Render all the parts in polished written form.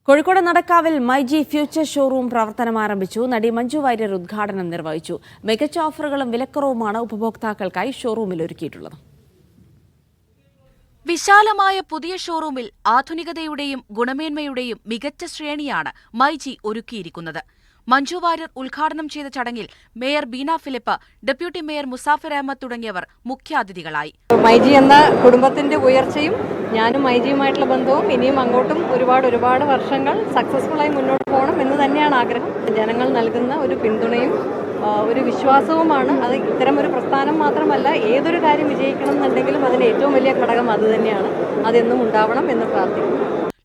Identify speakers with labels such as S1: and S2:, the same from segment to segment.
S1: Kozhikode നടക്കാവിൽ myG future showroom പ്രവർത്തനം ആരംഭിച്ചു. നടി മഞ്ജു വാര്യർ ഉദ്ഘാടനം നിർവഹിച്ചു. മികച്ച ഓഫറുകളും വിലക്കുറവുമാണ് ഉപഭോക്താക്കൾക്കായി ഷോറൂമിൽ ഒരുക്കിയിട്ടുള്ളത്.
S2: വിശാലമായ പുതിയ ഷോറൂമിൽ ആധുനികതയുടെയും ഗുണമേന്മയുടെയും മികച്ച ശ്രേണിയാണ് മൈജി ഒരുക്കിയിരിക്കുന്നത്. മഞ്ജു വാര്യർ ഉദ്ഘാടനം ചെയ്ത ചടങ്ങിൽ mayor Beena Philip, deputy mayor Musafir Ahammed തുടങ്ങിയവർ മുഖ്യാതിഥികളായി.
S3: മൈജി എന്ന കുടുംബത്തിന്റെ ഉയർച്ചയും ഞാനും മൈജിയുമായിട്ടുള്ള ബന്ധവും ഇനിയും അങ്ങോട്ടും ഒരുപാട് വർഷങ്ങൾ സക്സസ്ഫുള്ളായി മുന്നോട്ട് പോകണം എന്ന് തന്നെയാണ് ആഗ്രഹം. ജനങ്ങൾ നൽകുന്ന ഒരു പിന്തുണയും ഒരു വിശ്വാസവുമാണ് അത്. ഇത്തരം ഒരു പ്രസ്ഥാനം മാത്രമല്ല, ഏതൊരു കാര്യം വിജയിക്കണം എന്നുണ്ടെങ്കിലും അതിന് ഏറ്റവും വലിയ ഘടകം അത് തന്നെയാണ്. അതെന്നും ഉണ്ടാവണം എന്ന് പ്രാർത്ഥിക്കുന്നു.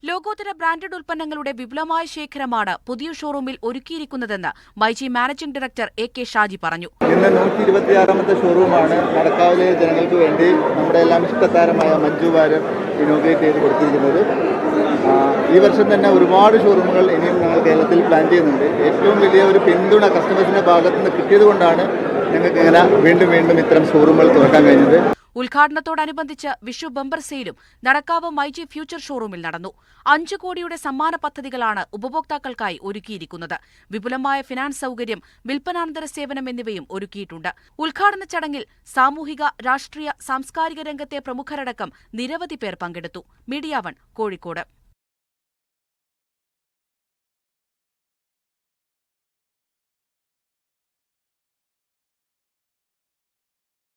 S2: ലോകോത്തര ബ്രാൻഡഡ് ഉൽപ്പന്നങ്ങളുടെ വിപുലമായ ശേഖരമാണ് പുതിയ ഷോറൂമിൽ ഒരുക്കിയിരിക്കുന്നതെന്ന് myG managing director AK Shaji പറഞ്ഞു.
S4: ഇന്ന് 126ാമത്തെ ഷോറൂമാണ് നടക്കാവിലെ ജനങ്ങൾക്ക് വേണ്ടി നമ്മുടെ എല്ലാം ഇഷ്ടതാരമായ മഞ്ജു വാര്യർ ഇനോഗ്രേറ്റ് ചെയ്ത് കൊടുത്തിരിക്കുന്നത്. ഈ വർഷം തന്നെ ഒരുപാട് ഷോറൂമുകൾ ഇനിയും ഞങ്ങൾ കേരളത്തിൽ പ്ലാൻ ചെയ്യുന്നുണ്ട്. ഏറ്റവും വലിയ ഒരു പിന്തുണ കസ്റ്റമേഴ്സിന്റെ ഭാഗത്തു നിന്ന് കിട്ടിയത് കൊണ്ടാണ് ഞങ്ങൾക്ക് ഇങ്ങനെ വീണ്ടും ഇത്തരം ഷോറൂമുകൾ തുറക്കാൻ കഴിഞ്ഞത്.
S2: ഉദ്ഘാടനത്തോടനുബന്ധിച്ച് വിഷു ബമ്പർ സെയിലും നടക്കാവ് മൈജി ഫ്യൂച്ചർ ഷോറൂമിൽ നടന്നു. 5 കോടിയുടെ സമ്മാന പദ്ധതികളാണ് ഉപഭോക്താക്കൾക്കായി ഒരുക്കിയിരിക്കുന്നത്. വിപുലമായ ഫിനാൻസ് സൗകര്യം, വിൽപ്പനാനന്തര സേവനം എന്നിവയും ഒരുക്കിയിട്ടുണ്ട്. ഉദ്ഘാടന ചടങ്ങിൽ സാമൂഹിക, രാഷ്ട്രീയ, സാംസ്കാരിക രംഗത്തെ പ്രമുഖരടക്കം നിരവധി പേർ പങ്കെടുത്തു. മീഡിയ 1 കോഴിക്കോട്.